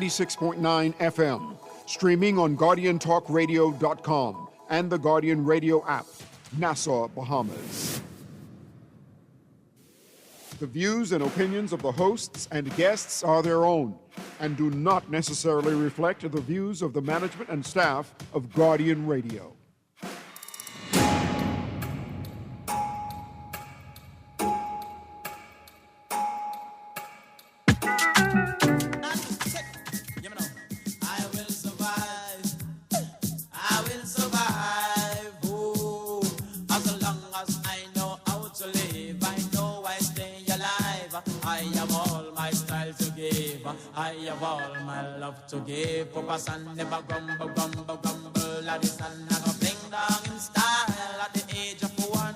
96.9 FM, streaming on GuardianTalkRadio.com and the Guardian Radio app, Nassau, Bahamas. The views and opinions of the hosts and guests are their own and do not necessarily reflect the views of the management and staff of Guardian Radio. I have all my love to give. Papa son never grumble, grumble, grumble. At the sun I go fling down in style at the age of 1.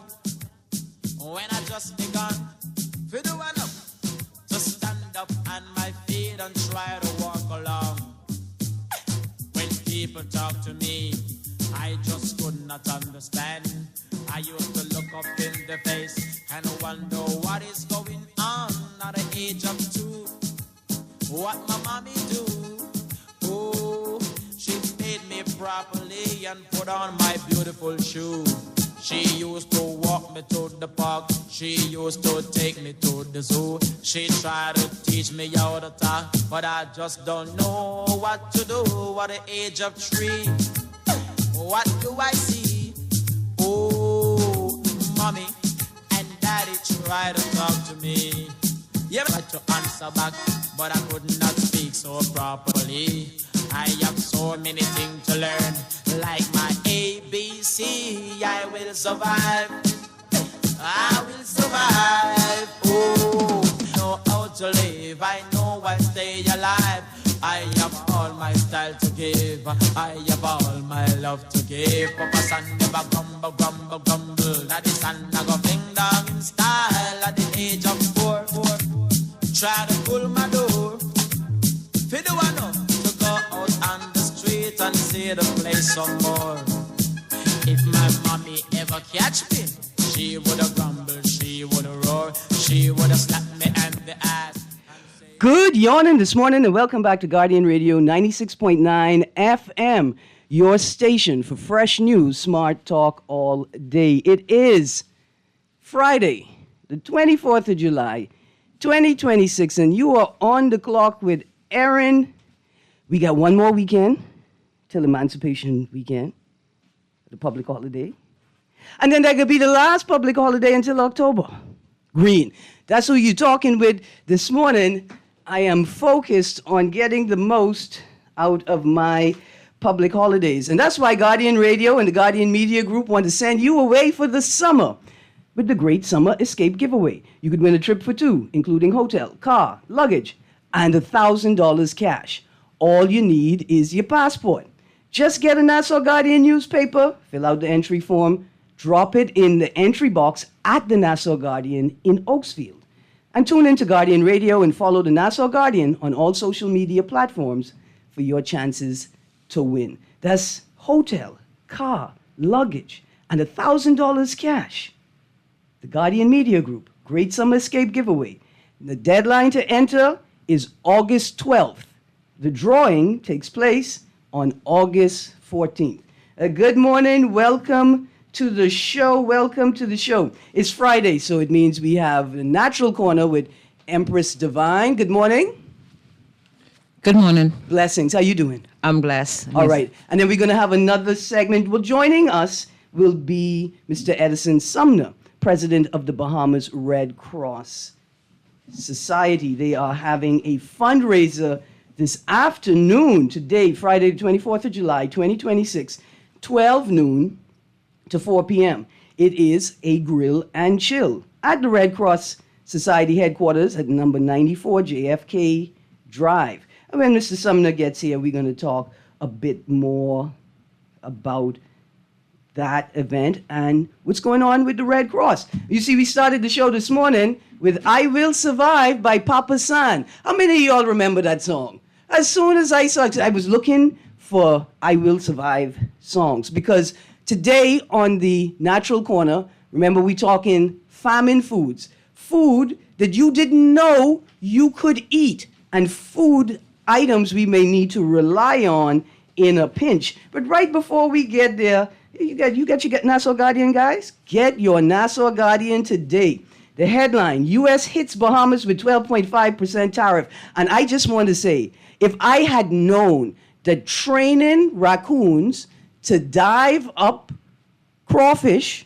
When I just begun, for the one up to stand up on my feet and try to walk along. When people talk to me, I just could not understand. I used to look up in the face and wonder what is going on at the age of 2. What my mommy do? Oh, she made me properly and put on my beautiful shoe. She used to walk me to the park. She used to take me to the zoo. She tried to teach me how to talk, but I just don't know what to do at the age of 3. What do I see? Oh, mommy and daddy try to talk to me. Yeah, I tried to answer back, but I could not speak so properly. I have so many things to learn, like my ABC. I will survive. I will survive. Oh, know how to live. I know I stay alive. I have all my style to give. I have all my love to give. Papa son never grumble, grumble, grumble. At the sun I go fling down in style at the age of 4. Try to pull my door. For the one up to go out on the street and see the place some more. If my mommy ever catch me, she woulda grumble, she woulda roar, she woulda slap me in the ass. Good yawning this morning and welcome back to Guardian Radio 96.9 FM, your station for fresh news, smart talk all day. It is Friday, the 24th of July, 2026, and you are on the clock with Erin. We got one more weekend till Emancipation Weekend, the public holiday. And then that could be the last public holiday until October. Greene, that's who you're talking with this morning. I am focused on getting the most out of my public holidays. And that's why Guardian Radio and the Guardian Media Group want to send you away for the summer with the Great Summer Escape Giveaway. You could win a trip for 2, including hotel, car, luggage, and $1,000 cash. All you need is your passport. Just get a Nassau Guardian newspaper, fill out the entry form, drop it in the entry box at the Nassau Guardian in Oaksfield. And tune into Guardian Radio and follow the Nassau Guardian on all social media platforms for your chances to win. That's hotel, car, luggage, and $1,000 cash. The Guardian Media Group, Great Summer Escape Giveaway. The deadline to enter is August 12th. The drawing takes place on August 14th. Good morning. Welcome to the show. Welcome to the show. It's Friday, so it means we have a natural corner with Empress Divine. Good morning. Good morning. Blessings. How you doing? I'm blessed. All right. And then we're going to have another segment. Well, joining us will be Mr. Edison Sumner, president of the Bahamas Red Cross Society. They are having a fundraiser this afternoon, today, Friday, the 24th of July, 2026, 12 noon to 4 p.m. It is a grill and chill at the Red Cross Society headquarters at number 94 JFK Drive. And when Mr. Sumner gets here, we're going to talk a bit more about that event and what's going on with the Red Cross. You see, we started the show this morning with I Will Survive by Papa San. How many of y'all remember that song? As soon as I saw it, I was looking for I Will Survive songs because today on the Natural Corner, remember we talking famine foods, food that you didn't know you could eat, and food items we may need to rely on in a pinch. But right before we get there, you got your Nassau Guardian, guys? Get your Nassau Guardian today. The headline, U.S. hits Bahamas with 12.5% tariff. And I just want to say, if I had known that training raccoons to dive up crawfish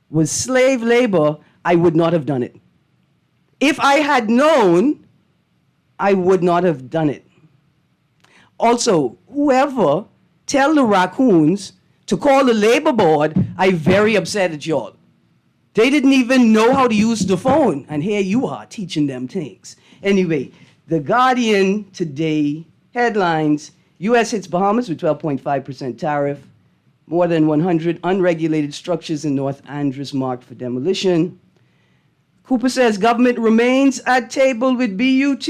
was slave labor, I would not have done it. If I had known, I would not have done it. Also, whoever tell the raccoons to call the labor board, I'm very upset at y'all. They didn't even know how to use the phone, and here you are teaching them things. Anyway, The Guardian today headlines, U.S. hits Bahamas with 12.5% tariff, more than 100 unregulated structures in North Andros marked for demolition. Cooper says government remains at table with BUT.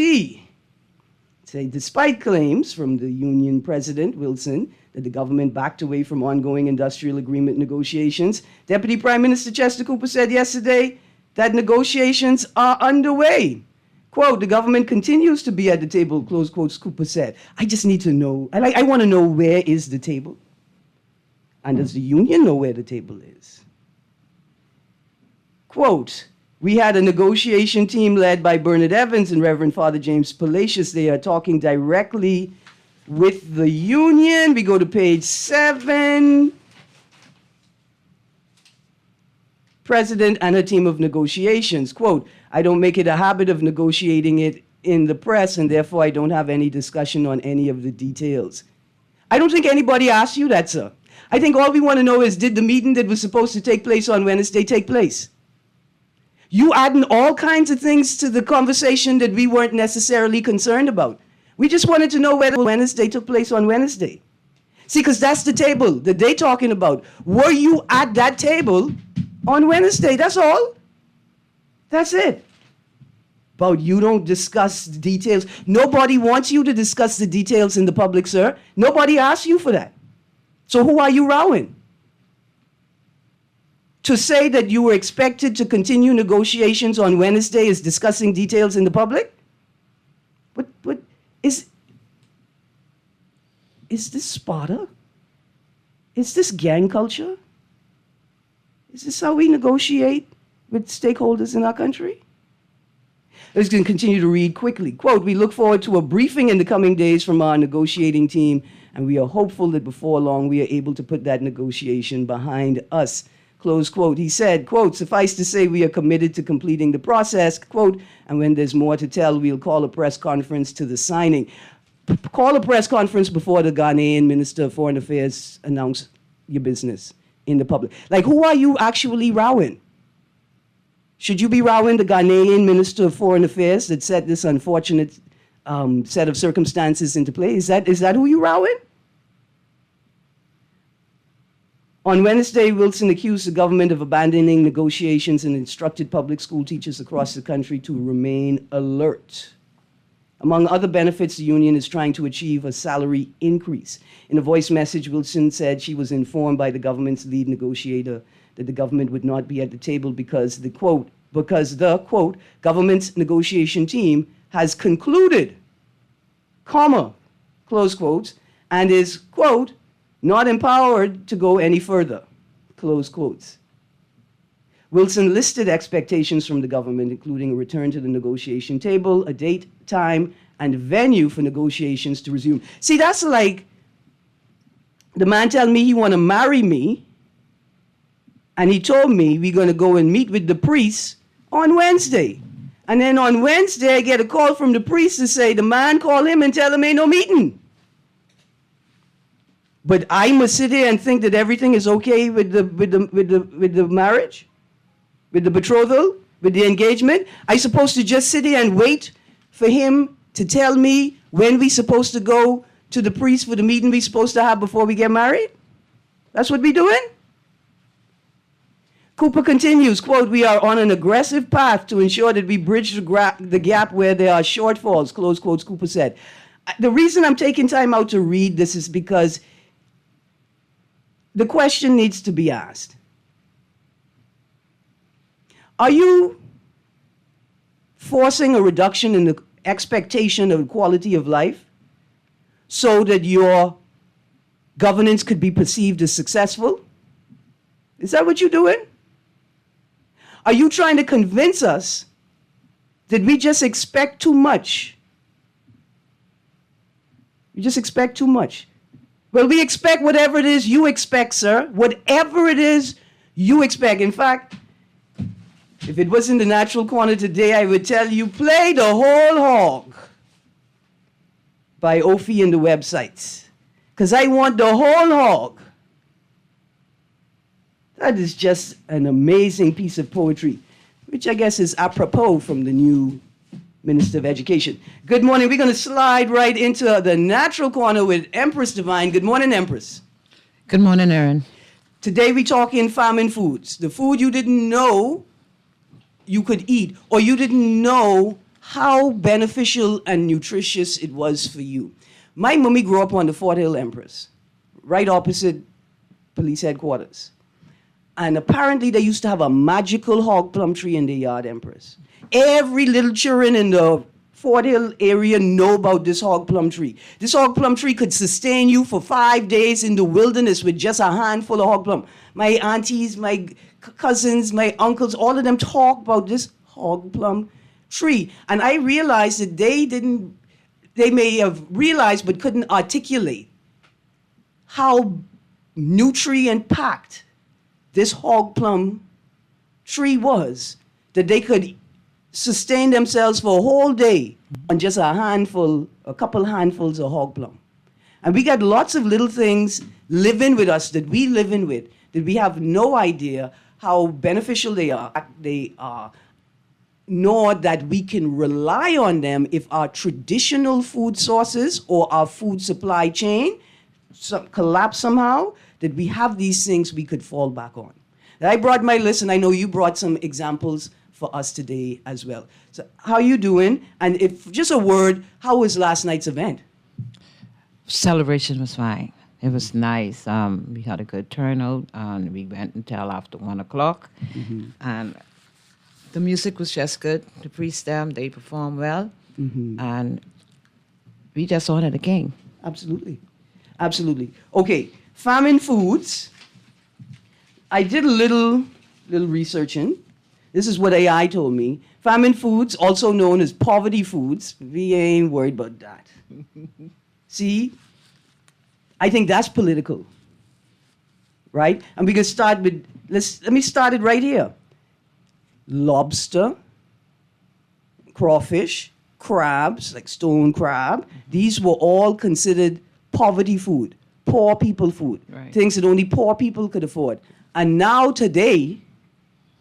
Say, despite claims from the union president, Wilson, that the government backed away from ongoing industrial agreement negotiations, Deputy Prime Minister Chester Cooper said yesterday that negotiations are underway. Quote, the government continues to be at the table, close quotes, Cooper said. I just need to know, I want to know where is the table? And does the union know where the table is? Quote, we had a negotiation team led by Bernard Evans and Reverend Father James Palacios. They are talking directly with the union. We go to page 7. President and a team of negotiations. Quote, I don't make it a habit of negotiating it in the press, and therefore I don't have any discussion on any of the details. I don't think anybody asked you that, sir. I think all we want to know is, did the meeting that was supposed to take place on Wednesday take place? You adding all kinds of things to the conversation that we weren't necessarily concerned about. We just wanted to know whether Wednesday took place on Wednesday. See, because that's the table that they're talking about. Were you at that table on Wednesday? That's all. That's it. But you don't discuss the details. Nobody wants you to discuss the details in the public, sir. Nobody asked you for that. So who are you rowing? To say that you were expected to continue negotiations on Wednesday is discussing details in the public? What is this Sparta? Is this gang culture? Is this how we negotiate with stakeholders in our country? I'm just going to continue to read quickly. Quote, we look forward to a briefing in the coming days from our negotiating team, and we are hopeful that before long we are able to put that negotiation behind us. Close quote. He said, quote, suffice to say we are committed to completing the process, quote, and when there's more to tell, we'll call a press conference to the signing. Call a press conference before the Ghanaian Minister of Foreign Affairs announce your business in the public. Like, who are you actually rowing? Should you be rowing the Ghanaian Minister of Foreign Affairs that set this unfortunate set of circumstances into play? Is that who you rowing? On Wednesday, Wilson accused the government of abandoning negotiations and instructed public school teachers across the country to remain alert. Among other benefits, the union is trying to achieve a salary increase. In a voice message, Wilson said she was informed by the government's lead negotiator that the government would not be at the table because the, quote, government's negotiation team has concluded, comma, close quotes, and is, quote, not empowered to go any further, close quotes. Wilson listed expectations from the government, including a return to the negotiation table, a date, time, and venue for negotiations to resume. See, that's like the man tell me he want to marry me, and he told me we're going to go and meet with the priest on Wednesday. And then on Wednesday, I get a call from the priest to say the man call him and tell him ain't no meeting. But I must sit here and think that everything is okay with the marriage, with the betrothal, with the engagement. I supposed to just sit here and wait for him to tell me when we supposed to go to the priest for the meeting we supposed to have before we get married? That's what we doing? Cooper continues, quote, we are on an aggressive path to ensure that we bridge the gap where there are shortfalls, close quotes, Cooper said. The reason I'm taking time out to read this is because the question needs to be asked. Are you forcing a reduction expectation of quality of life so that your governance could be perceived as successful? Is that what you're doing? Are you trying to convince us that we just expect too much? You just expect too much. Well, we expect whatever it is you expect, sir. Whatever it is you expect. In fact, if it was in the natural corner today, I would tell you, play the whole hog by Ophi and the websites. Because I want the whole hog. That is just an amazing piece of poetry, which I guess is apropos from the new Minister of Education. Good morning. We're going to slide right into the natural corner with Empress Divine. Good morning, Empress. Good morning, Erin. Today we're talking famine foods, the food you didn't know you could eat, or you didn't know how beneficial and nutritious it was for you. My mommy grew up on the Fort Hill Empress, right opposite police headquarters. And apparently they used to have a magical hog plum tree in their yard, Empress. Every little children in the Fort Hill area know about this hog plum tree. This hog plum tree could sustain you for 5 days in the wilderness with just a handful of hog plum. My aunties, my cousins, my uncles, all of them talk about this hog plum tree. And I realized that they may have realized but couldn't articulate how nutrient-packed this hog plum tree was, that they could sustain themselves for a whole day on just a couple handfuls of hog plum. And we got lots of little things living with us that we live in with, that we have no idea how beneficial they are, nor that we can rely on them if our traditional food sources or our food supply chain collapse somehow, that we have these things we could fall back on. I brought my list, and I know you brought some examples for us today as well. So how are you doing? And if just a word, how was last night's event? Celebration was fine. It was nice. We had a good turnout, and we went until after 1 o'clock. Mm-hmm. And the music was just good. The priests, they performed well. Mm-hmm. And we just honored the king. Absolutely. Absolutely. Okay, famine foods. I did a little researching. This is what AI told me. Famine foods, also known as poverty foods. We ain't worried about that. See, I think that's political, right? And we can start with, let me start it right here. Lobster, crawfish, crabs, like stone crab, these were all considered poverty food, poor people food, right. Things that only poor people could afford. And now today,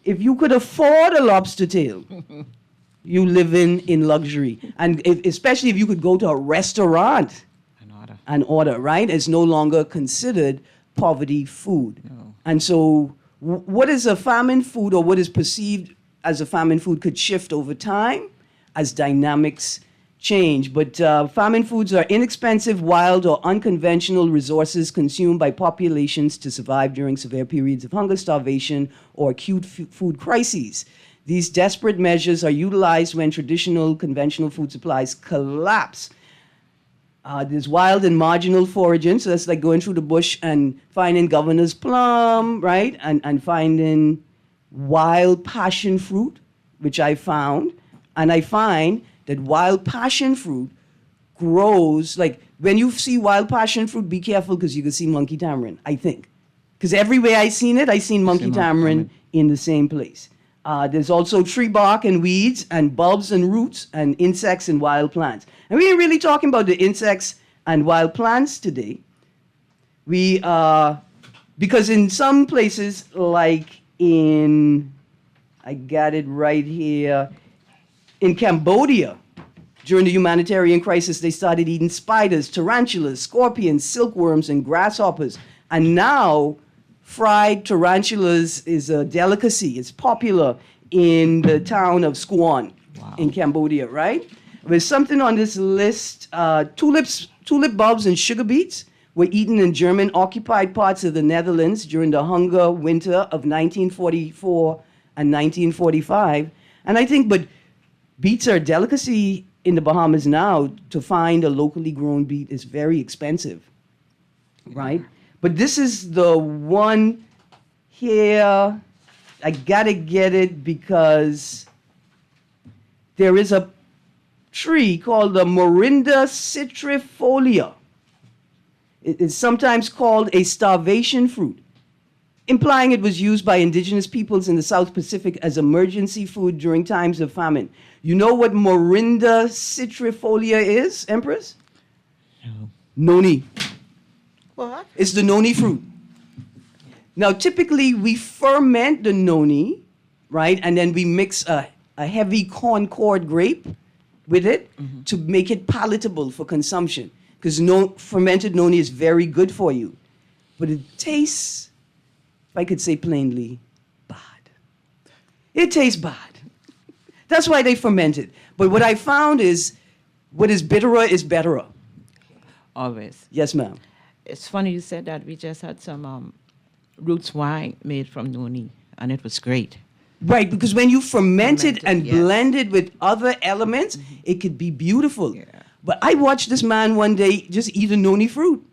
if you could afford a lobster tail, you live in luxury. And especially if you could go to a restaurant and order, right? It's no longer considered poverty food. No. And so what is a famine food, or what is perceived as a famine food, could shift over time as dynamics change. But famine foods are inexpensive, wild, or unconventional resources consumed by populations to survive during severe periods of hunger, starvation, or acute food crises. These desperate measures are utilized when traditional conventional food supplies collapse. There's wild and marginal foraging, so that's like going through the bush and finding governor's plum, right? And finding wild passion fruit, which I found. And I find that wild passion fruit grows, like when you see wild passion fruit, be careful because you can see monkey tamarind, I think. Because everywhere I seen it, I seen monkey tamarind in the same place. There's also tree bark and weeds and bulbs and roots and insects and wild plants. And we ain't really talking about the insects and wild plants today. Because in some places, like I got it right here, in Cambodia, during the humanitarian crisis, they started eating spiders, tarantulas, scorpions, silkworms, and grasshoppers. And now, fried tarantulas is a delicacy. It's popular in the town of Skuon in Cambodia, right? There's something on this list. Tulip bulbs and sugar beets were eaten in German-occupied parts of the Netherlands during the hunger winter of 1944 and 1945. And I think, but beets are a delicacy in the Bahamas now, to find a locally grown beet is very expensive, right? But this is the one here. I gotta get it because there is a tree called the Morinda citrifolia. It is sometimes called a starvation fruit, implying it was used by indigenous peoples in the South Pacific as emergency food during times of famine. You know what Morinda citrifolia is, Empress? No. Noni. What? It's the noni fruit. Now, typically, we ferment the noni, right? And then we mix a heavy Concord grape with it to make it palatable for consumption. Because fermented noni is very good for you. But it tastes, if I could say plainly, bad. It tastes bad. That's why they ferment it. But what I found is, what is bitterer is betterer. Always. Yes, ma'am. It's funny you said that. We just had some roots wine made from noni, and it was great. Right, because when you ferment it and yes. blend it with other elements, it could be beautiful. Yeah. But I watched this man one day just eat a noni fruit.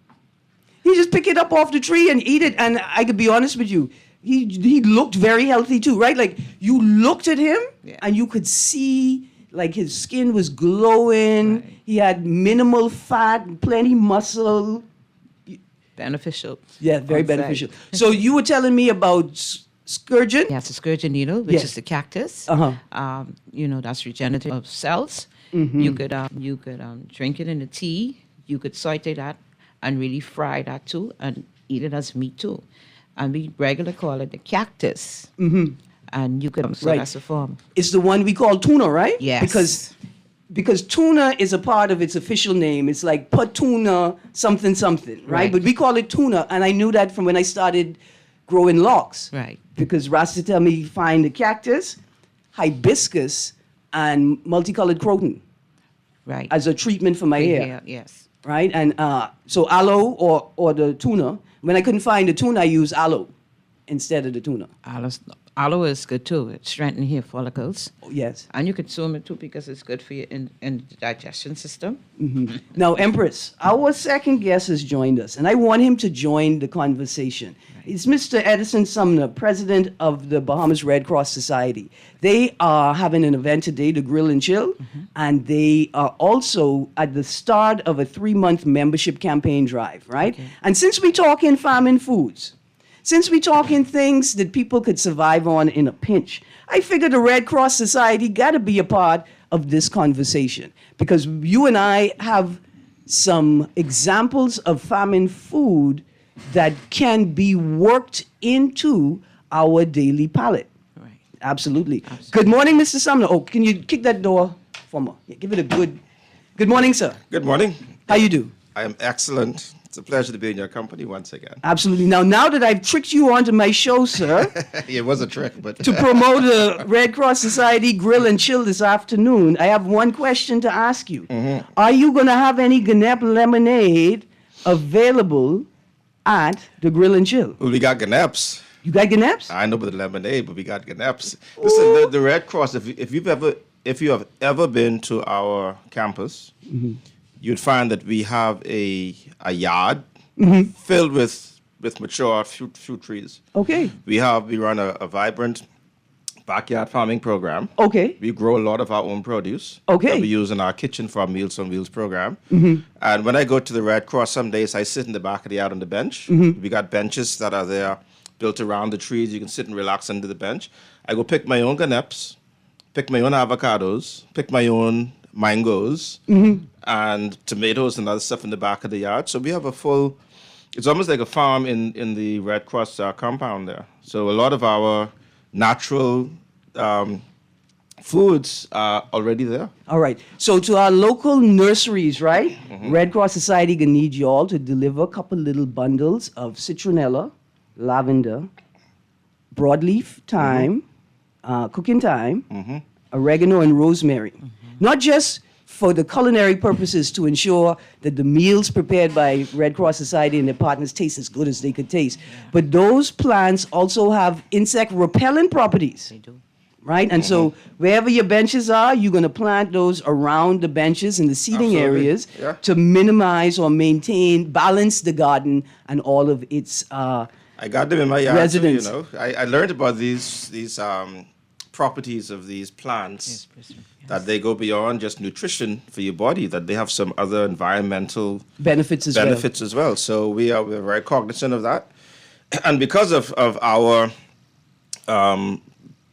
He just pick it up off the tree and eat it. And I could be honest with you, he looked very healthy too, right? Like you looked at him and you could see like his skin was glowing. Right. He had minimal fat, plenty muscle. Beneficial. Yeah, very outside. beneficial. So you were telling me about scourgeon? Yes, the scourgeon needle, which Yes. is the cactus. Uh-huh. That's regenerative of cells. You could drink it in the tea. You could saute that and really fry that too and eat it as meat too. And we regularly call it the cactus. And you could, so Right. that's the form. It's the one we call tuna, right? Yes. Because tuna is a part of its official name. It's like patuna something something, right? Right. But we call it tuna, and I knew that from when I started growing locks. Right. Because Rasta tell me find the cactus, hibiscus, and multicolored croton Right. as a treatment for my hair, Yes. right? And so aloe or the tuna. When I couldn't find the tuna, I used aloe instead of the tuna. Aloe is good too. It strengthens hair follicles. Oh, yes. And you consume it too because it's good for you in the digestion system. Now, Empress, our second guest has joined us, and I want him to join the conversation. It's Mr. Edison Sumner, president of the Bahamas Red Cross Society. They are having an event today, the Grill and Chill, and they are also at the start of a 3-month membership campaign drive, right? Okay. And since we talk in famine foods, since we talking things that people could survive on in a pinch, I figured the Red Cross Society got to be a part of this conversation because you and I have some examples of famine food that can be worked into our daily palate. Right. Absolutely. Good morning, Mr. Sumner. Oh, can you kick that door for me? Yeah, give it a good morning, sir. Good morning. How you do? I am excellent. It's a pleasure to be in your company once again. Absolutely. Now that I've tricked you onto my show, sir, It was a trick, but to promote the Red Cross Society Grill and Chill this afternoon, I have one question to ask you. Are you going to have any Gnep lemonade available at the Grill and Chill? well, we got Gneps. You got Gneps? I know about the lemonade, but we got Gneps. Listen, the Red Cross. If you have ever been to our campus, you'd find that we have a yard filled with mature fruit trees. Okay. We run a vibrant backyard farming program. Okay. We grow a lot of our own produce. Okay. That we use in our kitchen for our Meals on Wheels program. And when I go to the Red Cross, some days I sit in the back of the yard on the bench. We got benches that are there built around the trees. You can sit and relax under the bench. I go pick my own Gneps, pick my own avocados, pick my own mangoes, and tomatoes and other stuff in the back of the yard. So we have it's almost like a farm in the Red Cross compound there. So a lot of our natural foods are already there. All right. So to our local nurseries, right? Red Cross Society gonna need you all to deliver a couple little bundles of citronella, lavender, broadleaf thyme, cooking thyme, oregano, and rosemary. Not just for the culinary purposes to ensure that the meals prepared by Red Cross Society and their partners taste as good as they could taste, but those plants also have insect repellent properties. They do. right? And so wherever your benches are, you're going to plant those around the benches in the seating Absolutely. areas Yeah. to minimize or maintain, balance the garden and all of its I got them in my yard too, residents. I learned about these properties of these plants, that they go beyond just nutrition for your body, that they have some other environmental benefits as well. So we're very cognizant of that. And because of our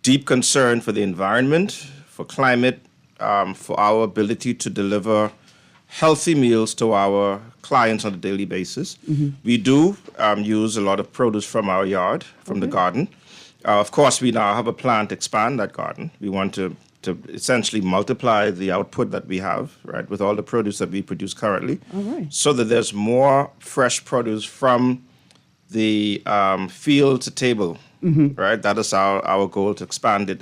deep concern for the environment, for climate, for our ability to deliver healthy meals to our clients on a daily basis, we do use a lot of produce from our yard, from the garden. Of course, we now have a plan to expand that garden. We want to essentially multiply the output that we have, right, with all the produce that we produce currently, so that there's more fresh produce from the field to table, right? That is our goal, to expand it.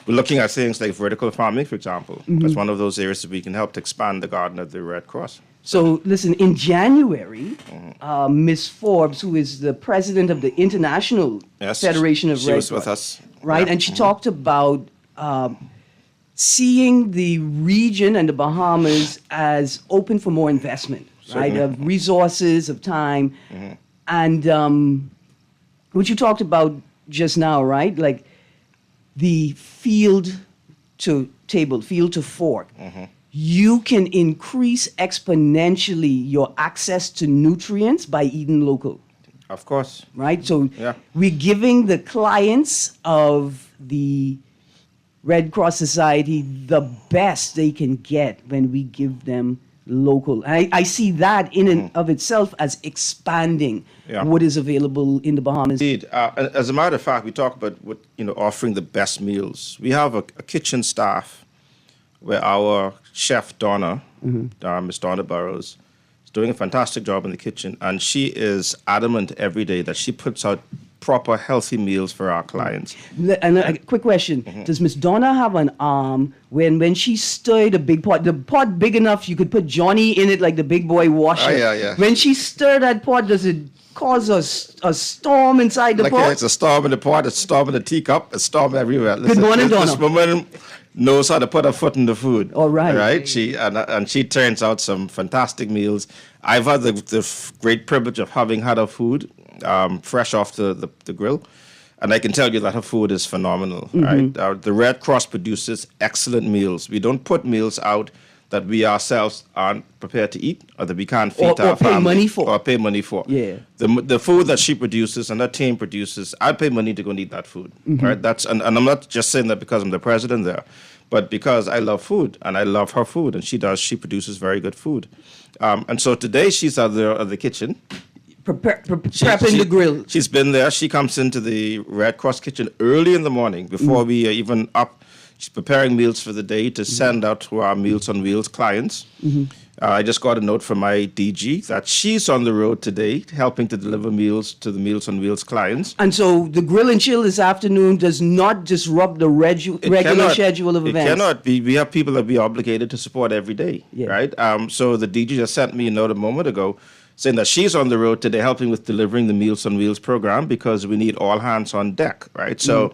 We're looking at things like vertical farming, for example. That's one of those areas that we can help to expand the garden of the Red Cross. So, listen, in January, Ms. Forbes, who is the president of the International Federation of she Red was Cross, with us, right? yeah. And she talked about seeing the region and the Bahamas as open for more investment, right? Certainly. Of resources, of time. And what you talked about just now, right? Like the field to table, field to fork. You can increase exponentially your access to nutrients by eating local. Of course. Right? So Yeah. we're giving the clients of the Red Cross Society the best they can get when we give them local. I see that in and of itself as expanding Yeah. what is available in the Bahamas. Indeed. As a matter of fact, we talk about offering the best meals. We have a kitchen staff where our chef, Donna, Miss Donna Burrows, is doing a fantastic job in the kitchen. And she is adamant every day that she puts out proper, healthy meals for our clients. And a quick question. Does Miss Donna have an arm when she stirred a big pot, the pot big enough you could put Johnny in it like the big boy washer? Oh, yeah. When she stirred that pot, does it cause a storm inside the pot? It's a storm in the pot, a storm in the teacup, a storm everywhere. Listen, morning, Donna. This woman knows how to put her foot in the food. All right. Right? She turns out some fantastic meals. I've had the great privilege of having had her food fresh off the grill. And I can tell you that her food is phenomenal. Right? The Red Cross produces excellent meals. We don't put meals out that we ourselves aren't prepared to eat, or that we can't feed our or pay family, money for. or pay money for. Yeah. The food that she produces and her team produces, I'd pay money to go and eat that food. Right? And I'm not just saying that because I'm the president there, but because I love food and I love her food, and she produces very good food. And so today she's out there at the kitchen. Prepping the grill. She's been there. She comes into the Red Cross kitchen early in the morning before we are even up. She's preparing meals for the day to send out to our Meals on Wheels clients. I just got a note from my DG that she's on the road today helping to deliver meals to the Meals on Wheels clients. And so the grill and chill this afternoon does not disrupt the regular schedule of events. It cannot. We have people that we are obligated to support every day, right? So the DG just sent me a note a moment ago saying that she's on the road today helping with delivering the Meals on Wheels program because we need all hands on deck, right? So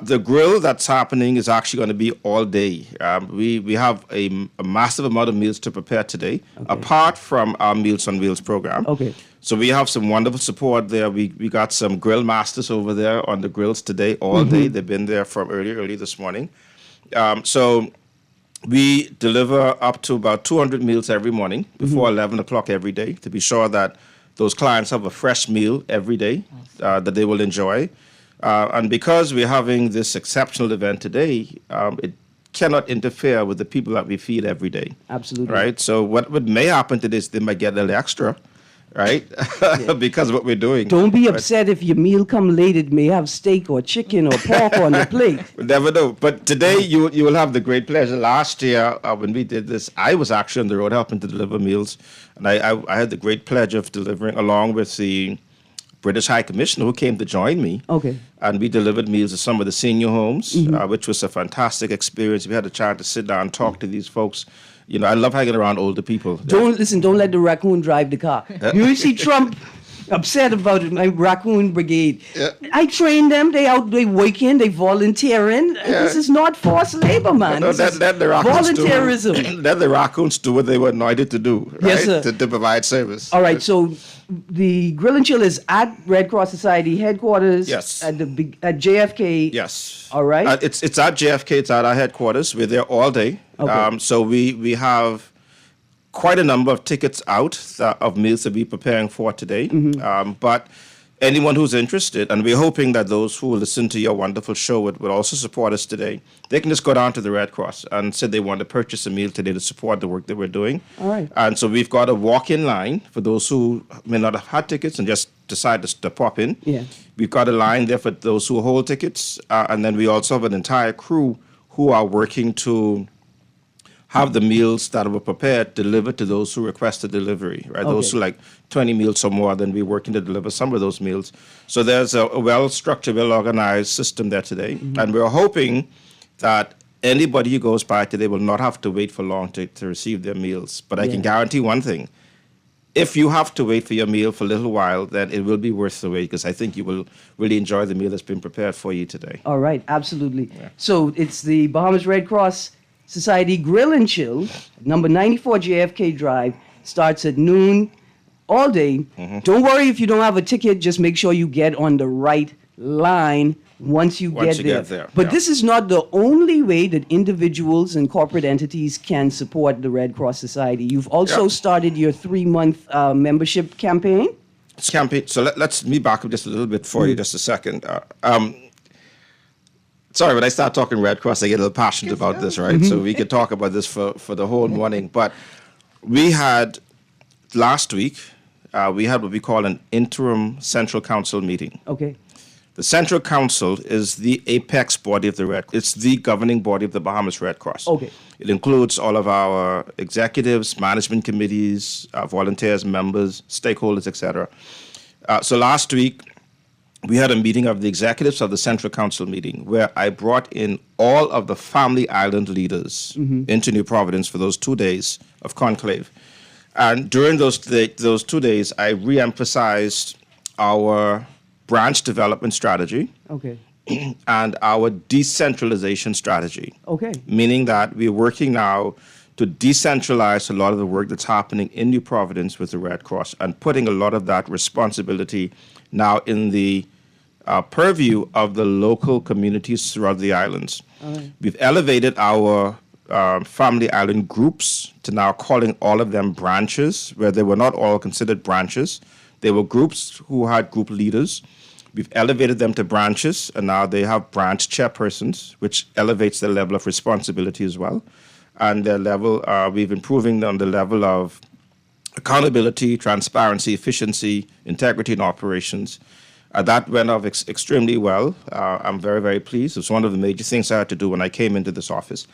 the grill that's happening is actually going to be all day. We have a massive amount of meals to prepare today, apart from our Meals on Wheels program. Okay. So we have some wonderful support there. We got some grill masters over there on the grills today, all day. They've been there from early this morning. So we deliver up to about 200 meals every morning before 11 o'clock every day to be sure that those clients have a fresh meal every day that they will enjoy. And because we're having this exceptional event today, it cannot interfere with the people that we feed every day. Absolutely. Right? So what may happen to this, they might get a little extra, right? Because of what we're doing. Don't be upset if your meal come late. It may have steak or chicken or pork on the plate. We never know. But today you will have the great pleasure. Last year when we did this, I was actually on the road helping to deliver meals. And I had the great pleasure of delivering along with the British High Commissioner who came to join me. Okay. And we delivered meals to some of the senior homes, which was a fantastic experience. We had a chance to sit down and talk to these folks. You know, I love hanging around older people. Don't let the raccoon drive the car. You see Trump upset about it, my raccoon brigade. Yeah. I train them. They working. They volunteering. This is not forced labor, man. No, This is let the raccoons volunteerism. let the raccoons do what they were anointed to do, right? Yes, sir. To provide service. All right, so the Grill and Chill is at Red Cross Society headquarters. Yes. At JFK. Yes. All right. It's at JFK. It's at our headquarters. We're there all day. Okay. So we have quite a number of tickets out of meals that we're preparing for today. But anyone who's interested, and we're hoping that those who listen to your wonderful show would also support us today, they can just go down to the Red Cross and say they want to purchase a meal today to support the work that we're doing. All right. And so we've got a walk-in line for those who may not have had tickets and just decide to pop in. Yeah. We've got a line there for those who hold tickets. And then we also have an entire crew who are working to have the meals that were prepared delivered to those who requested delivery, right? Those Okay. who like 20 meals or more, then we're working to deliver some of those meals. So there's a well-structured, well-organized system there today. And we're hoping that anybody who goes by today will not have to wait for long to receive their meals. But I can guarantee one thing. If you have to wait for your meal for a little while, then it will be worth the wait, because I think you will really enjoy the meal that's been prepared for you today. All right, absolutely. So it's the Bahamas Red Cross Society Grill and Chill, number 94 JFK Drive, starts at noon all day. Don't worry if you don't have a ticket, just make sure you get on the right line once you get there. But this is not the only way that individuals and corporate entities can support the Red Cross Society. You've also started your 3-month membership campaign. It's campaign. So let me back up just a little bit for you, just a second. Sorry, when I start talking Red Cross, I get a little passionate about this, right? So we could talk about this for the whole morning. But we had, last week, we had what we call an interim Central Council meeting. Okay. The Central Council is the apex body of the Red Cross. It's the governing body of the Bahamas Red Cross. Okay. It includes all of our executives, management committees, volunteers, members, stakeholders, etc. So last week, we had a meeting of the executives of the Central Council meeting where I brought in all of the family island leaders into New Providence for those 2 days of conclave. And during those 2 days, I re-emphasized our branch development strategy Okay. and our decentralization strategy. Okay. Meaning that we're working now to decentralize a lot of the work that's happening in New Providence with the Red Cross and putting a lot of that responsibility now in the purview of the local communities throughout the islands. We've elevated our family island groups to now calling all of them branches, where they were not all considered branches. They were groups who had group leaders. We've elevated them to branches, and now they have branch chairpersons, which elevates their level of responsibility as well. And their level, we've improving on the level of accountability, transparency, efficiency, integrity in operations. That went off extremely well. I'm very, very pleased. It's one of the major things I had to do when I came into this office.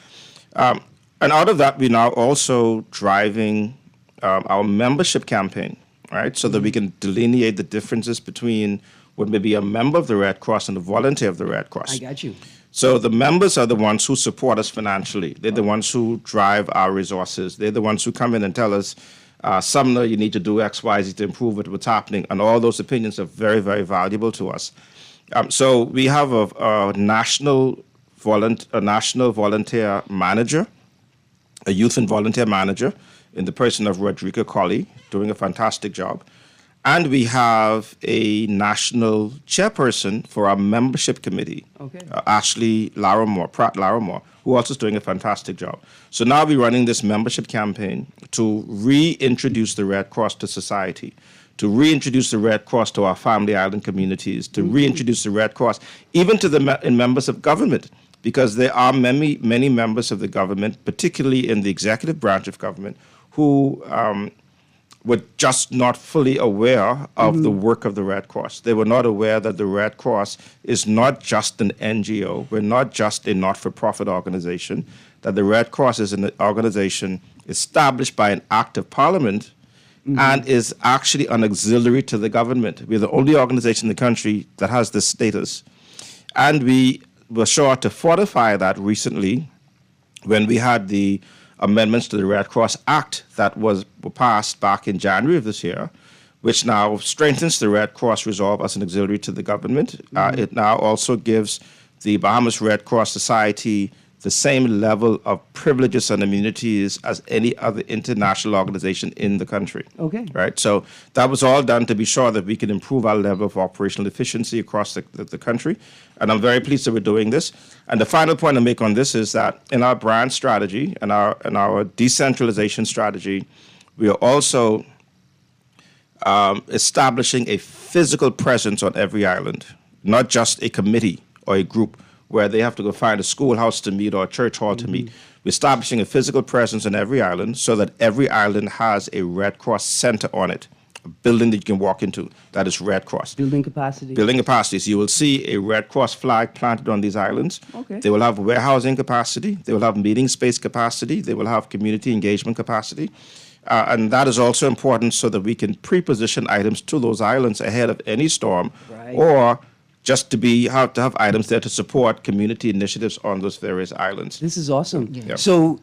And out of that, we're now also driving our membership campaign, right? So that we can delineate the differences between what may be a member of the Red Cross and a volunteer of the Red Cross. I got you. So the members are the ones who support us financially. They're the ones who drive our resources. They're the ones who come in and tell us, Sumner, you need to do X, Y, Z to improve what's happening. And all those opinions are very, very valuable to us. So we have a national volunteer manager, a youth and volunteer manager in the person of Rodrigo Colley, doing a fantastic job. And we have a national chairperson for our membership committee, Ashley Pratt Larimore, who also is doing a fantastic job. So now we're running this membership campaign to reintroduce the Red Cross to society, to reintroduce the Red Cross to our family island communities, to reintroduce the Red Cross even to the members of government, because there are many members of the government, particularly in the executive branch of government, who were just not fully aware of the work of the Red Cross. They were not aware that the Red Cross is not just an NGO. We're not just a not-for-profit organization, that the Red Cross is an organization established by an act of parliament and is actually an auxiliary to the government. We're the only organization in the country that has this status. And we were sure to fortify that recently when we had the amendments to the Red Cross Act that were passed back in January of this year, which now strengthens the Red Cross resolve as an auxiliary to the government. It now also gives the Bahamas Red Cross Society the same level of privileges and immunities as any other international organization in the country. Okay. Right? So that was all done to be sure that we can improve our level of operational efficiency across the country. And I'm very pleased that we're doing this. And the final point I make on this is that in our brand strategy and our decentralization strategy, we are also establishing a physical presence on every island, not just a committee or a group where they have to go find a schoolhouse to meet or a church hall to meet. We're establishing a physical presence on every island so that every island has a Red Cross center on it, a building that you can walk into that is Red Cross. Building capacity. Building capacity. So you will see a Red Cross flag planted on these islands. Okay. They will have warehousing capacity. They will have meeting space capacity. They will have community engagement capacity. And that is also important so that we can pre-position items to those islands ahead of any storm, Right. or just to have items there to support community initiatives on those various islands. This is awesome. Yeah. So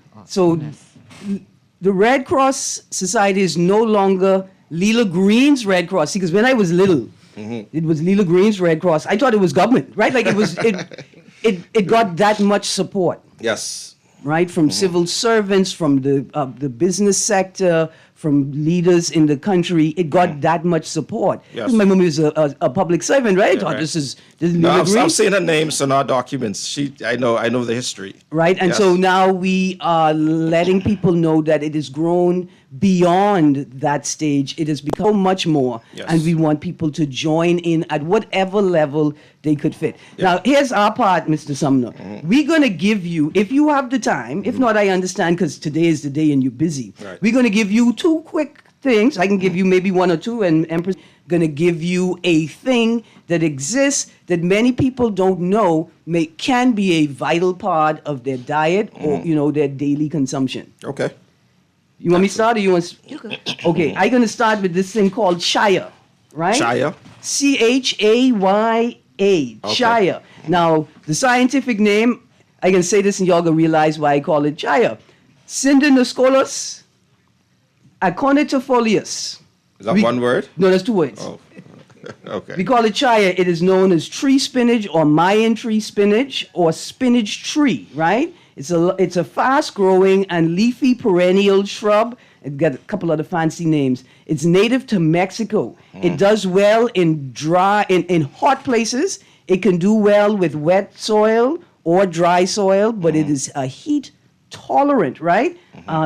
the Red Cross Society is no longer Leela Greene's Red Cross. See, because when I was little, it was Leela Greene's Red Cross. I thought it was government, right? Like it got that much support, Yes. right? From civil servants, from the business sector, from leaders in the country. It got that much support. Yes. My mom was a public servant, right? I thought right. this is No, Leela I've Greene. seen her names on our documents. I know the history. Right, and Yes. so now we are letting people know that it has grown beyond that stage. It has become much more, Yes. and we want people to join in at whatever level they could fit. Now, here's our part, Mr. Sumner. We're going to give you, if you have the time, if not, I understand because today is the day and you're busy. Right. We're going to give you 2 quick things. I can give you maybe 1 or 2, and Empress going to give you a thing that exists that many people don't know can be a vital part of their diet or their daily consumption. Okay. You want me to start or you want? You go. Okay, I'm going to start with this thing called Shia, right? Shia. Chaya. Okay. Shia. Now, the scientific name, I can say this and y'all gonna realize why I call it Shia. Syndenoscolus aconitofolius. Is that one word? No, that's 2 words. Oh. Okay. We call it Chaya. It is known as tree spinach or Mayan tree spinach or spinach tree, right? It's a fast-growing and leafy perennial shrub. It got a couple other fancy names. It's native to Mexico. It does well in hot places. It can do well with wet soil or dry soil, but it is a heat tolerant, right?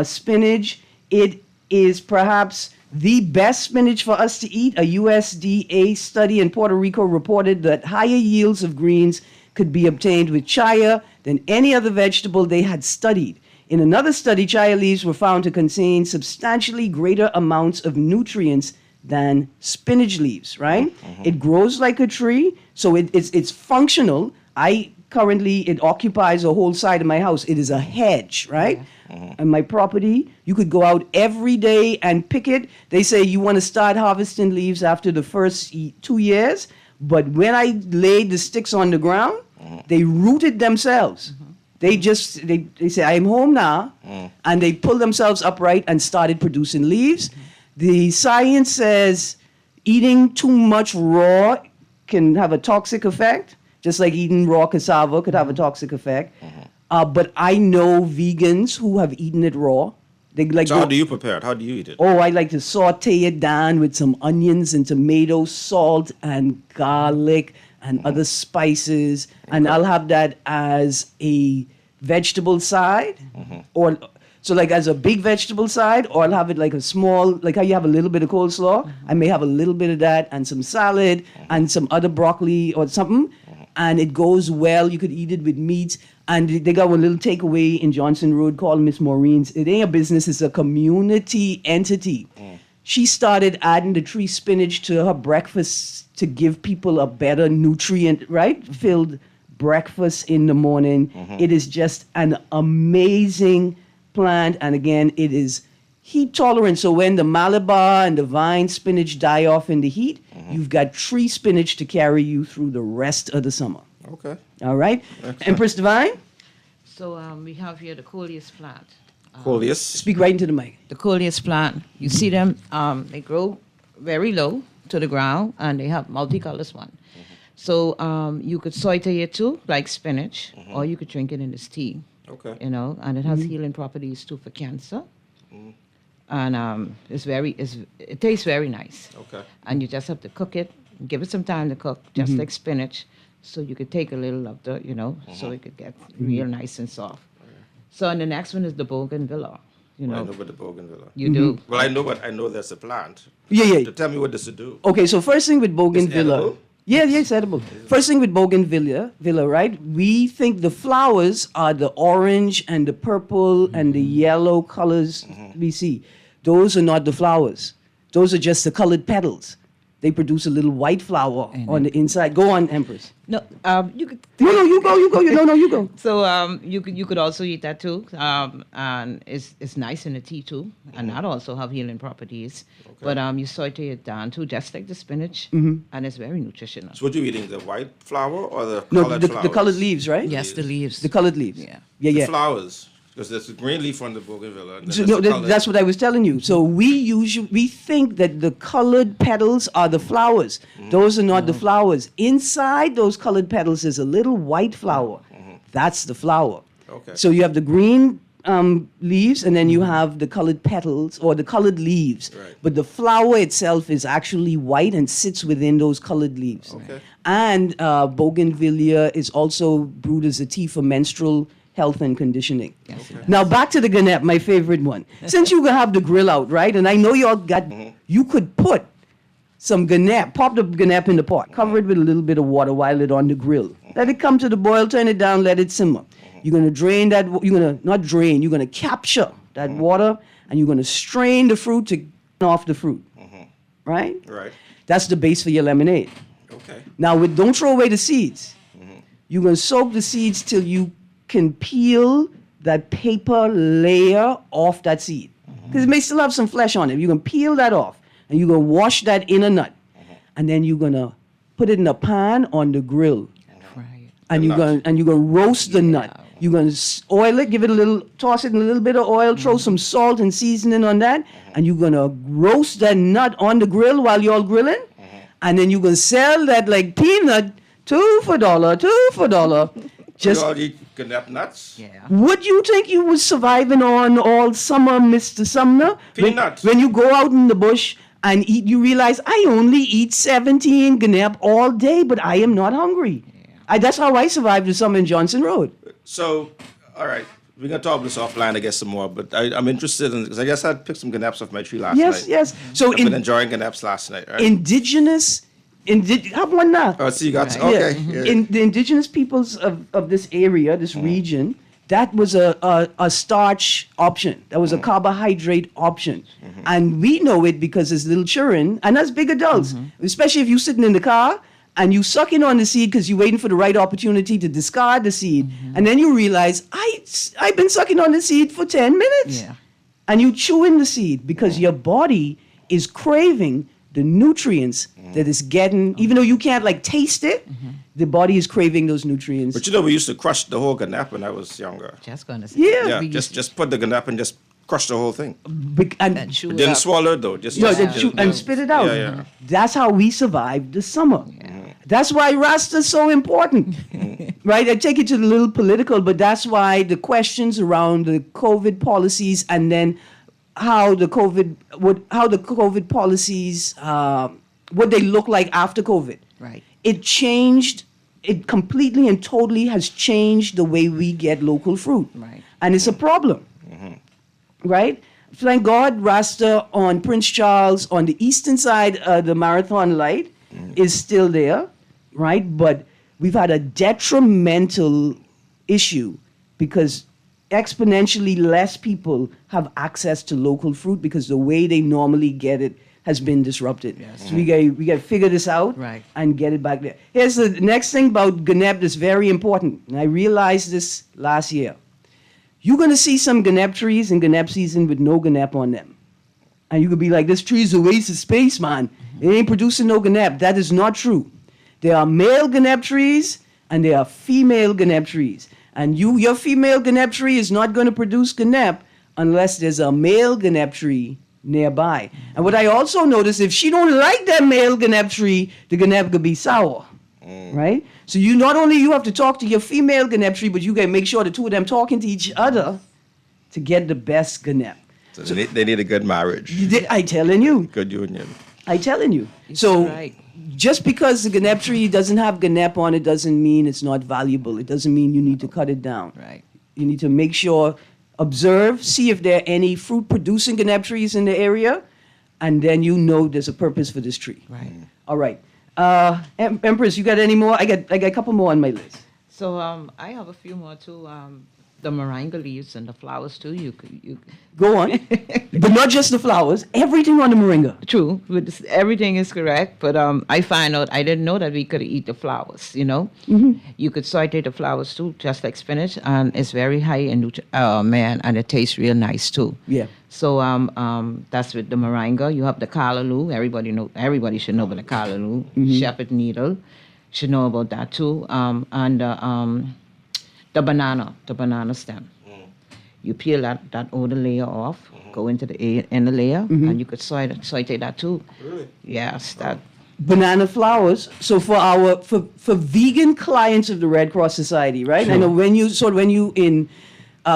Spinach. It is perhaps the best spinach for us to eat. A USDA study in Puerto Rico reported that higher yields of greens could be obtained with chaya than any other vegetable they had studied. In another study, chaya leaves were found to contain substantially greater amounts of nutrients than spinach leaves, right? It grows like a tree, so it's functional. It occupies a whole side of my house. It is a hedge, right? And my property, you could go out every day and pick it. They say you want to start harvesting leaves after the first 2 years, but when I laid the sticks on the ground, they rooted themselves. They say, I'm home now, and they pulled themselves upright and started producing leaves. The science says eating too much raw can have a toxic effect, just like eating raw cassava could have a toxic effect. But I know vegans who have eaten it raw. So how do you prepare it? How do you eat it? Oh, I like to saute it down with some onions and tomatoes, salt and garlic and other spices. And I'll have that as a vegetable side or so like as a big vegetable side, or I'll have it like a small, like how you have a little bit of coleslaw. I may have a little bit of that and some salad and some other broccoli or something. And it goes well. You could eat it with meat. And they got one little takeaway in Johnson Road called Miss Maureen's. It ain't a business, it's a community entity. She started adding the tree spinach to her breakfast to give people a better nutrient, right? Filled breakfast in the morning. It is just an amazing plant. And again, it is heat tolerant. So when the Malabar and the vine spinach die off in the heat, you've got tree spinach to carry you through the rest of the summer. Okay. All right? Excellent. Empress Divine, So we have here the coleus plant. Coleus. speak right into the mic. The coleus plant, you see them, they grow very low to the ground, and they have multicolors one. So you could saute it too, like spinach, or you could drink it in this tea. Okay. You know, and it has healing properties too for cancer. And it tastes very nice. Okay. And you just have to cook it, give it some time to cook, just like spinach. So you could take a little of the, so it could get real nice and soft. So and the next one is the bougainvillea. You know, I know about the bougainvillea. you do. Well, I know there's a plant. Yeah. To tell me what this to do. Okay, so first thing with bougainvillea. edible? Yeah, it's edible. First thing with bougainvillea, right? We think the flowers are the orange and the purple and the yellow colors we see. Those are not the flowers. Those are just the colored petals. They produce a little white flower on the inside. Go on, Empress. No, you could. No, you go. You go. So you could also eat that too, and it's nice in the tea too, and that also have healing properties. But you saute it down too, just like the spinach, and it's very nutritional. So what you eating? The white flower or the No, colored the flowers? colored leaves, right? Yes, the leaves. The colored leaves. Yeah. Yeah, The yeah. flowers. Because there's a green leaf on the bougainvillea. And then So, there's no, the colored- that's what I was telling you. So we think that the colored petals are the flowers. Those are not the flowers. Inside those colored petals is a little white flower. That's the flower. Okay. So you have the green leaves, and then you have the colored petals or the colored leaves. Right. But the flower itself is actually white and sits within those colored leaves. Okay. And bougainvillea is also brewed as a tea for menstrual health and conditioning. Yes, it Now back to the ganap, my favorite one. Since you have the grill out, right? And I know y'all got, you could put some ganap, pop the ganap in the pot, cover it with a little bit of water while it on the grill. Let it come to the boil, turn it down, let it simmer. You're gonna drain that, not drain, you're gonna capture that water, and you're gonna strain the fruit to get off the fruit, right? Right. That's the base for your lemonade. Okay. Now, don't throw away the seeds. You're gonna soak the seeds till you can peel that paper layer off that seed. Because it may still have some flesh on it. You can peel that off, and you're gonna wash that inner nut. And then you're gonna put it in a pan on the grill. Right. And you're nut. gonna roast the nut. You're gonna oil it, give it a little, toss it in a little bit of oil, throw some salt and seasoning on that, and you're gonna roast that nut on the grill while you're all grilling. And then you're gonna sell that like peanut, $2 for $2. Just You all eat ganap nuts? Yeah. would you think you was surviving on all summer, Mr. Sumner? Peanuts. When you go out in the bush and eat, you realize I only eat 17 ganap all day, but I am not hungry. That's how I survived the summer in Johnson Road. So, all right. We're going to talk about this offline, I guess, some more. But I'm interested in, because I guess I picked some ganaps off my tree last night. Yes. So I've been enjoying ganaps last night, right? have one now. Oh, so you got, Right. okay. Yeah. In the indigenous peoples of this area, this region, that was a starch option. That was a carbohydrate option. And we know it because as little children and as big adults, especially if you're sitting in the car and you sucking on the seed because you're waiting for the right opportunity to discard the seed. And then you realize, I've been sucking on the seed for 10 minutes. Yeah. And you chewing the seed because your body is craving the nutrients that it's getting, even though you can't like taste it, the body is craving those nutrients. But you know, we used to crush the whole ganap when I was younger. Just gonna say. Yeah. Yeah, We used just put the ganap and just crush the whole thing. and chew it Didn't up. swallow it though. Just No, just- then just- chew and spit it out. Yeah. That's how we survived the summer. That's why Rasta's so important, right? I take it to the little political, but that's why the questions around the COVID policies and then how the COVID policies, what they look like after COVID. Right. It changed. It completely and totally has changed the way we get local fruit. Right. And it's a problem. Right? Thank God, Rasta on Prince Charles, on the eastern side of the Marathon Light, is still there, right? But we've had a detrimental issue because exponentially less people have access to local fruit because the way they normally get it has been disrupted. Yes. So we got to figure this out Right. and get it back there. Here's the next thing about ganap that's very important, and I realized this last year. You're going to see some ganap trees in ganap season with no ganap on them. And you could be like, this tree's a waste of space, man. It ain't producing no ganap. That is not true. There are male ganap trees and there are female ganap trees. And your female ganap tree is not going to produce ganap unless there's a male ganap tree nearby. And what I also noticed, if she don't like that male ganeb tree, the ganeb could be sour, right? So you not only you have to talk to your female ganeb tree, but you can make sure the two of them talking to each other to get the best ganeb. So they need a good marriage, I telling you. good union. I telling you. It's So right. just because the ganeb tree doesn't have ganeb on it doesn't mean it's not valuable. It doesn't mean you need to cut it down. Right. You need to make sure, observe, see if there are any fruit-producing ganeb trees in the area, and then you know there's a purpose for this tree. Right. All right. Empress, you got any more? I got a couple more on my list. So I have a few more too. The moringa leaves and the flowers too. You Go on. But not just the flowers, everything on the moringa. true. Everything is correct, but I find out I didn't know that we could eat the flowers. You know, you could saute the flowers too, just like spinach, and it's very high in and it tastes real nice too. Yeah. So that's with the moringa. You have the callaloo. Everybody should know about the callaloo. Shepherd needle should know about that too. And the banana stem. You peel that outer layer off, go into the inner layer, and you could saute that too. Really? Yes, that. Banana flowers. So for vegan clients of the Red Cross Society, right? I know when you in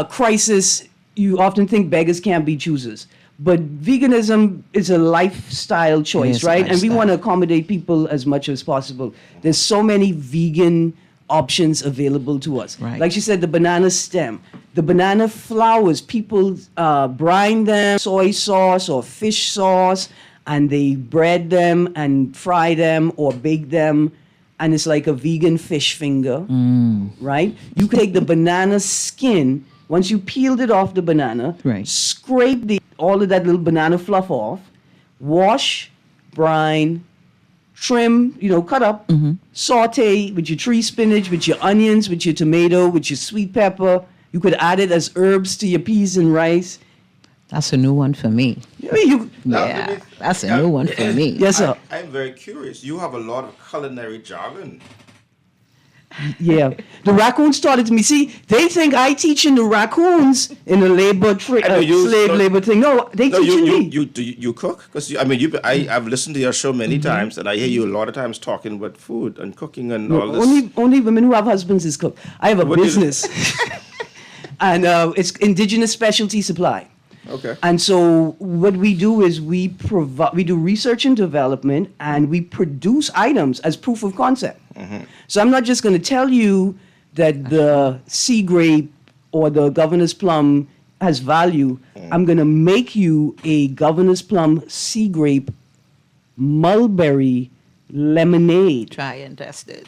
crisis, you often think beggars can't be choosers. But veganism is a lifestyle choice, It is a right? And we lifestyle. want to accommodate people as much as possible. There's so many vegan options available to us. Right. Like she said, the banana stem, the banana flowers, people brine them, soy sauce or fish sauce, and they bread them and fry them or bake them, and it's like a vegan fish finger, right? You can take the banana skin, once you peeled it off the banana, Right. scrape all of that little banana fluff off, wash, brine, trim, cut up, saute with your tree spinach, with your onions, with your tomato, with your sweet pepper. You could add it as herbs to your peas and rice. That's a new one for me. I mean, Yeah, that's a new one for me. yes, sir. I'm very curious. You have a lot of culinary jargon. Yeah. The raccoons started to me. See, they think I teaching the raccoons in a slave labor thing. No, they No, teaching me. you cook? Because I've listened to your show many times, and I hear you a lot of times talking about food and cooking and all this. Only women who have husbands is cook. I have a What do you- business. And it's indigenous specialty supply. Okay. And so what we do is we do research and development, and we produce items as proof of concept. So I'm not just going to tell you that the sea grape or the governor's plum has value. I'm going to make you a governor's plum sea grape mulberry lemonade, Try and test it.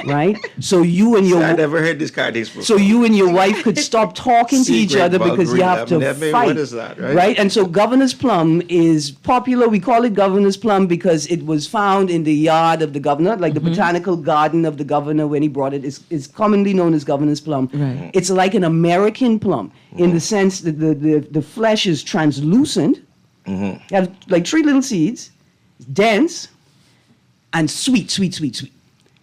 right? So you and your I never heard this kind of thing before. so you and your wife could stop talking to Sea each grape other because you mulberry have to lemonade. fight. What is that, right? And so Governor's Plum is popular. We call it Governor's Plum because it was found in the yard of the governor, like the botanical garden of the governor when he brought it. Is commonly known as Governor's Plum. Right. It's like an American plum in the sense that the flesh is translucent. You have like 3 little seeds, dense, and sweet.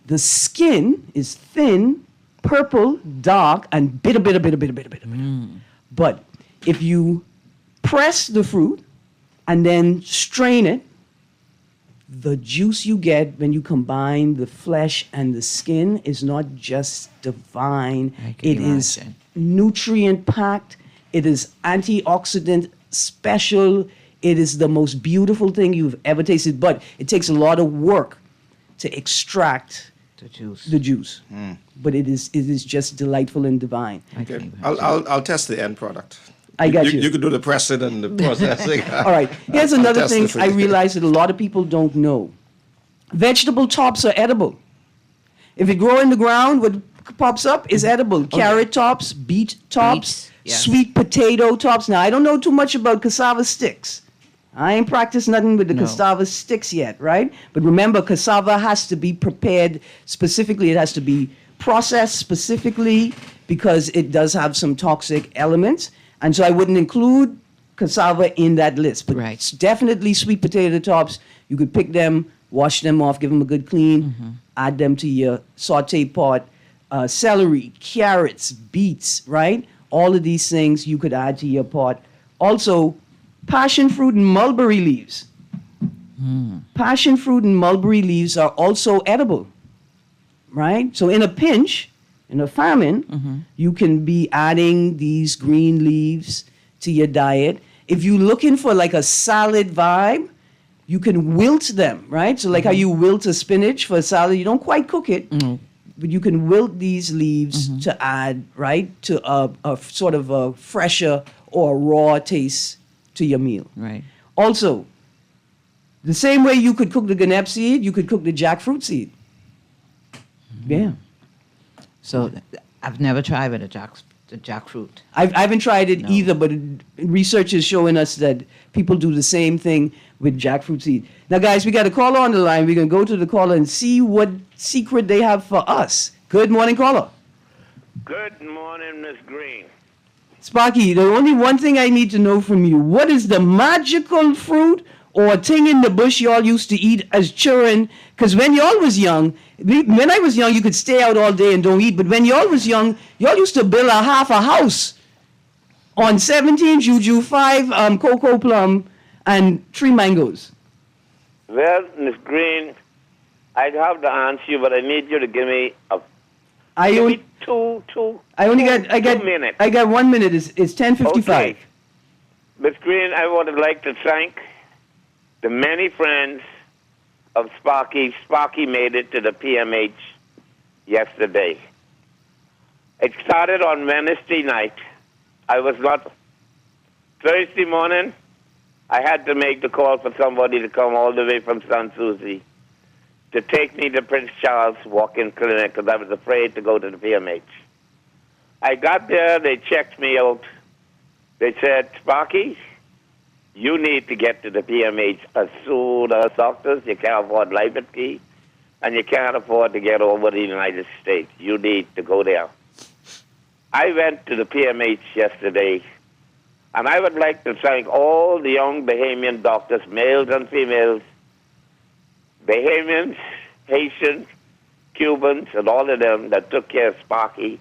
The skin is thin, purple, dark, and bitter. But if you press the fruit and then strain it, the juice you get when you combine the flesh and the skin is not just divine. I can It is imagine. nutrient packed. It is antioxidant special. It is the most beautiful thing you've ever tasted, but it takes a lot of work to extract The juice. the juice. But it is just delightful and divine. I can Okay. imagine. I'll test the end product. I got you. You can do the pressing and the processing. All right. Here's another test thing the I thing. realize that a lot of people don't know. Vegetable tops are edible. If it grow in the ground, what pops up is edible. Carrot tops, beet tops, Beets, yes. sweet potato tops. Now, I don't know too much about cassava sticks. I ain't practiced nothing with the No. cassava sticks yet, right? But remember, cassava has to be prepared specifically. It has to be processed specifically because it does have some toxic elements. And so I wouldn't include cassava in that list. But Right. it's definitely sweet potato tops. You could pick them, wash them off, give them a good clean, add them to your saute pot. Celery, carrots, beets, right? All of these things you could add to your pot. Also, passion fruit and mulberry leaves. Passion fruit and mulberry leaves are also edible, right? So in a pinch, in a famine, you can be adding these green leaves to your diet. If you're looking for like a salad vibe, you can wilt them, right? So like how you wilt a spinach for a salad, you don't quite cook it, but you can wilt these leaves to add, right, to a sort of a fresher or raw taste to your meal. Right. Also, the same way you could cook the ganep seed, you could cook the jackfruit seed. Yeah. So I've never tried with the jackfruit. I haven't tried it either, but research is showing us that people do the same thing with jackfruit seed. Now, guys, we got a caller on the line. We're going to go to the caller and see what secret they have for us. Good morning, caller. Good morning, Miss Greene. Sparky, the only one thing I need to know from you, what is the magical fruit or thing in the bush y'all used to eat as children? Because when y'all was young, when I was young, you could stay out all day and don't eat. But when y'all was young, y'all used to build half a house on 17 juju, 5 cocoa plum, and 3 mangoes. Well, Miss Greene, I'd have to answer you, but I need you to give me I give only, me two minutes. I got 1 minute. It's 10:55. Okay. Miss Greene, I would like to thank the many friends of Sparky. Sparky made it to the PMH yesterday. It started on Wednesday night. Thursday morning, I had to make the call for somebody to come all the way from San Souci to take me to Prince Charles Walk-in Clinic because I was afraid to go to the PMH. I got there, they checked me out. They said, Sparky, you need to get to the PMH as soon as doctors. You can't afford Liberty, and you can't afford to get over the United States. You need to go there. I went to the PMH yesterday, and I would like to thank all the young Bahamian doctors, males and females, Bahamians, Haitians, Cubans, and all of them that took care of Sparky.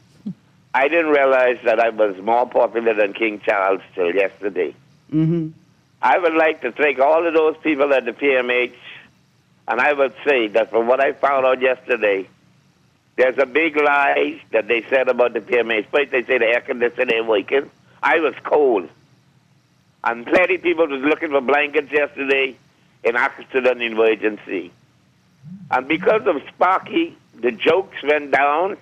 I didn't realize that I was more popular than King Charles till yesterday. I would like to thank all of those people at the PMH, and I would say that from what I found out yesterday, there's a big lie that they said about the PMH. First they say the air conditioner ain't working. I was cold. And plenty of people was looking for blankets yesterday in accident emergency. And because of Sparky, the jokes went down.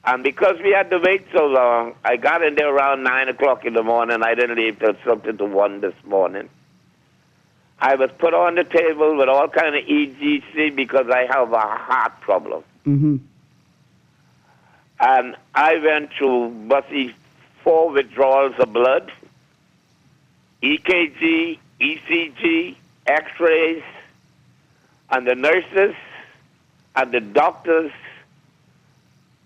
And because we had to wait so long, I got in there around 9 o'clock in the morning. I didn't leave till something to 1 this morning. I was put on the table with all kind of EGC because I have a heart problem. And I went through 4 withdrawals of blood, EKG, ECG, X-rays, and the nurses and the doctors.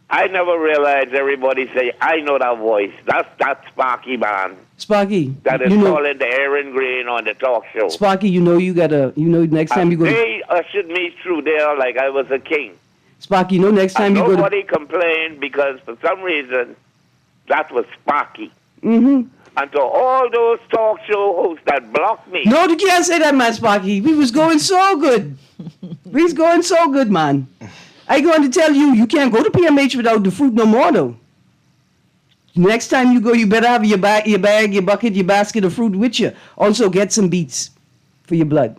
I never realized everybody say, I know that voice. That's that Sparky man. Sparky, That is calling the Erin Greene on the talk show. Sparky, next time you go. They ushered me through there like I was a king. Sparky, next time and you go. Nobody complained because for some reason that was Sparky. And to all those talk show hosts that blocked me. No, you can't say that, man, Sparky. We was going so good. We was going so good, man. I going to tell you, you can't go to PMH without the fruit no more, though. Next time you go, you better have your bag, your bucket, your basket of fruit with you. Also, get some beets for your blood.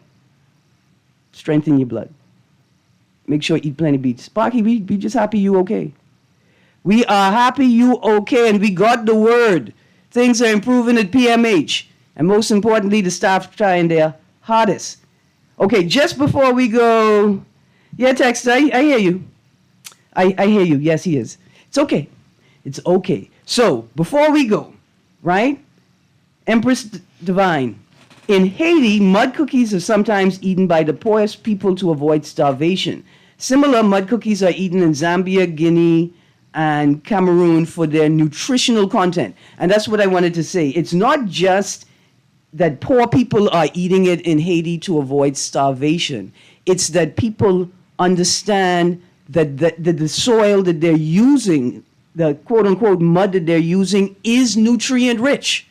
Strengthen your blood. Make sure you eat plenty of beets. Sparky, we just happy you okay. We are happy you okay, and we got the word. Things are improving at PMH. And most importantly, the staff trying their hardest. Okay, just before we go... Yeah, Tex, I hear you. I hear you. Yes, he is. It's okay. It's okay. So, before we go, right? Empress Divine. In Haiti, mud cookies are sometimes eaten by the poorest people to avoid starvation. Similar mud cookies are eaten in Zambia, Guinea, and Cameroon for their nutritional content. And that's what I wanted to say. It's not just that poor people are eating it in Haiti to avoid starvation. It's that people understand that the soil that they're using, the quote-unquote mud that they're using, is nutrient-rich.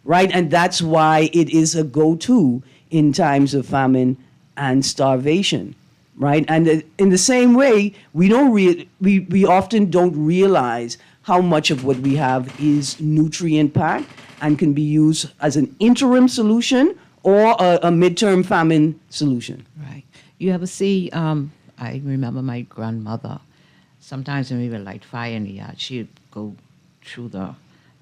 right? And that's why it is a go-to in times of famine and starvation, right? And in the same way, we often don't realize how much of what we have is nutrient-packed and can be used as an interim solution or a midterm famine solution. Right. You ever see, I remember my grandmother, sometimes when we would light fire in the yard, she'd go through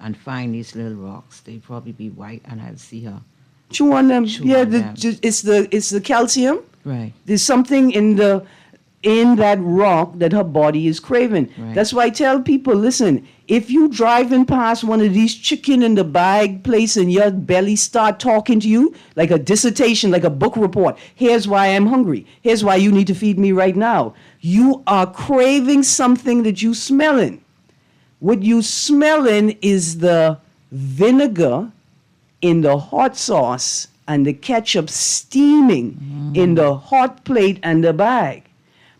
and find these little rocks. They'd probably be white, and I'd see her. Chew on them. Chew Yeah, on them. it's the calcium. Right. There's something in that rock that her body is craving. Right. That's why I tell people, listen, if you driving past one of these chicken in the bag place and your belly start talking to you like a dissertation, like a book report, here's why I'm hungry. Here's why you need to feed me right now. You are craving something that you smelling. What you smelling is the vinegar in the hot sauce and the ketchup steaming in the hot plate and the bag.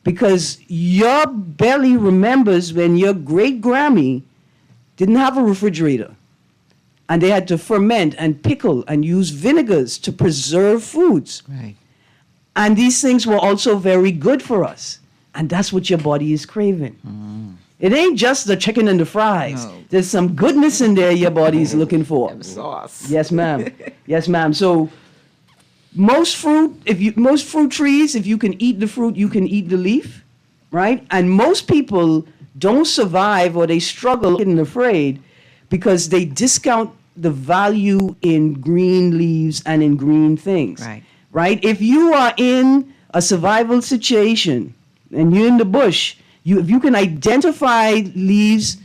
Because your belly remembers when your great Grammy didn't have a refrigerator and they had to ferment and pickle and use vinegars to preserve foods. Right. And these things were also very good for us. And that's what your body is craving. It ain't just the chicken and the fries. No. There's some goodness in there your body's looking for. Sauce. Yes, ma'am. Yes, ma'am. So most fruit trees, if you can eat the fruit, you can eat the leaf, right? And most people don't survive or they struggle and afraid because they discount the value in green leaves and in green things. Right. Right? If you are in a survival situation and you're in the bush, if you can identify leaves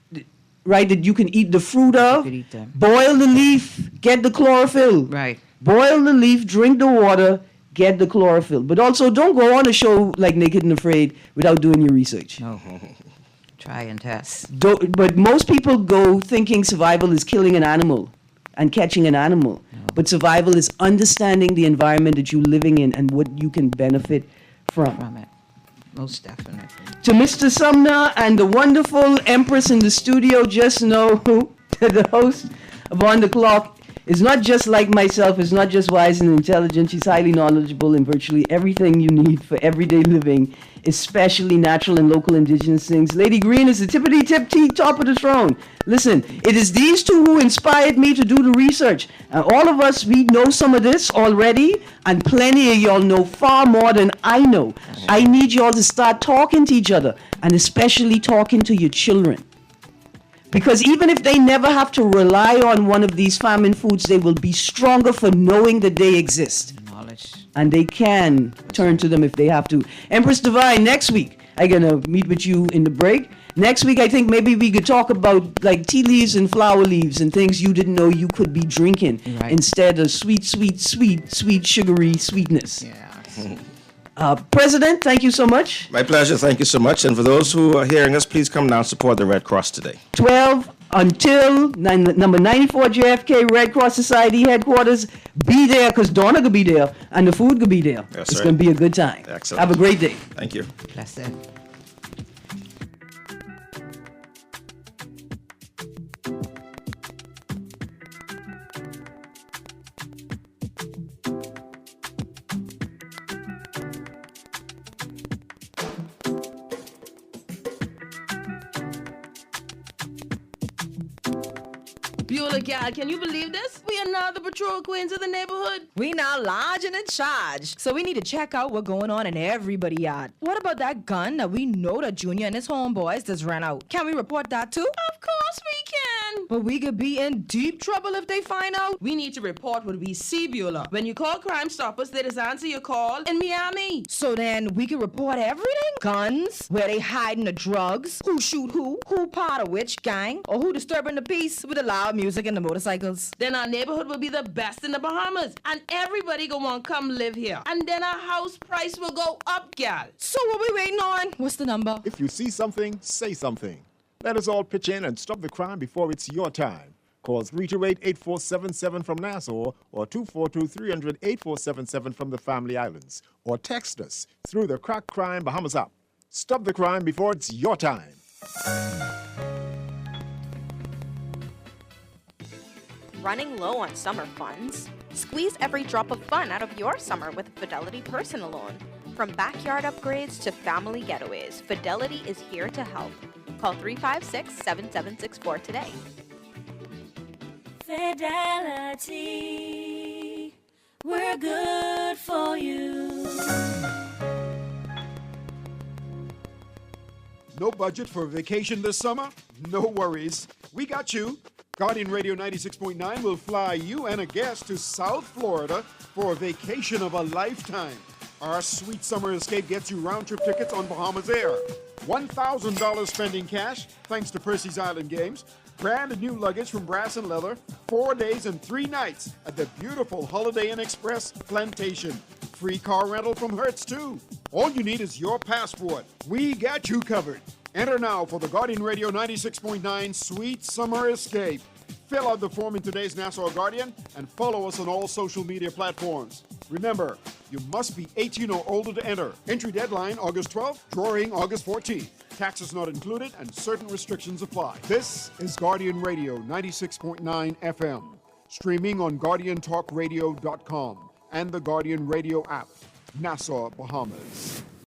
that you can eat the fruit of, could eat them. boil the leaf, get the chlorophyll. Right. Boil the leaf, drink the water, get the chlorophyll. But also don't go on a show like Naked and Afraid without doing your research. No. Try and test. But most people go thinking survival is killing an animal and catching an animal. No. But survival is understanding the environment that you're living in and what you can benefit From it. Most definitely. To Mr. Sumner and the wonderful Empress in the studio, just know that the host of On the Clock is not just like myself, is not just wise and intelligent. She's highly knowledgeable in virtually everything you need for everyday living, especially natural and local indigenous things. Lady Greene is the tippity-tip-tee top of the throne. Listen, it is these two who inspired me to do the research. And all of us, we know some of this already, and plenty of y'all know far more than I know. I need y'all to start talking to each other, and especially talking to your children. Because even if they never have to rely on one of these famine foods, they will be stronger for knowing that they exist. Knowledge. And they can turn to them if they have to. Empress Divine, next week, I'm going to meet with you in the break. Next week, I think maybe we could talk about like tea leaves and flower leaves and things you didn't know you could be drinking Right. instead of sweet, sugary sweetness. Yeah. President, thank you so much. My pleasure. Thank you so much. And for those who are hearing us, please come down and support the Red Cross today. 12 until number 94 JFK Red Cross Society headquarters. Be there because Donna could be there and the food could be there. That's It's right. going to be a good time. Excellent. Have a great day. Thank you. Blessed. Beulah gal, can you believe this? We are now the patrol queens of the neighborhood. We now large and in charge. So we need to check out what's going on in everybody's yard. What about that gun that we know that Junior and his homeboys just ran out? Can we report that too? Of course we can. But we could be in deep trouble if they find out. We need to report what we see, Beulah. When you call Crime Stoppers, they just answer your call in Miami. So then we can report everything? Guns, where they hiding the drugs, who shoot who part of which gang, or who disturbing the peace with the loud music and the motorcycles. Then our neighborhood will be the best in the Bahamas. And everybody gonna want to come live here. And then our house price will go up, gal. So what we waiting on? What's the number? If you see something, say something. Let us all pitch in and stop the crime before it's your time. Call 328-8477 from Nassau or 242-300-8477 from the Family Islands. Or text us through the Crack Crime Bahamas app. Stop the crime before it's your time. Running low on summer funds? Squeeze every drop of fun out of your summer with a Fidelity personal loan. From backyard upgrades to family getaways, Fidelity is here to help. Call 356-7764 today. Fidelity, we're good for you. No budget for a vacation this summer? No worries. We got you. Guardian Radio 96.9 will fly you and a guest to South Florida for a vacation of a lifetime. Our sweet summer escape gets you round-trip tickets on Bahamas Air. $1,000 spending cash, thanks to Percy's Island Games. Brand new luggage from Brass and Leather. 4 days and 3 nights at the beautiful Holiday Inn Express Plantation. Free car rental from Hertz, too. All you need is your passport. We got you covered. Enter now for the Guardian Radio 96.9 Sweet Summer Escape. Fill out the form in today's Nassau Guardian and follow us on all social media platforms. Remember, you must be 18 or older to enter. Entry deadline August 12th, drawing August 14th. Taxes not included and certain restrictions apply. This is Guardian Radio 96.9 FM, streaming on GuardianTalkRadio.com and the Guardian Radio app, Nassau, Bahamas.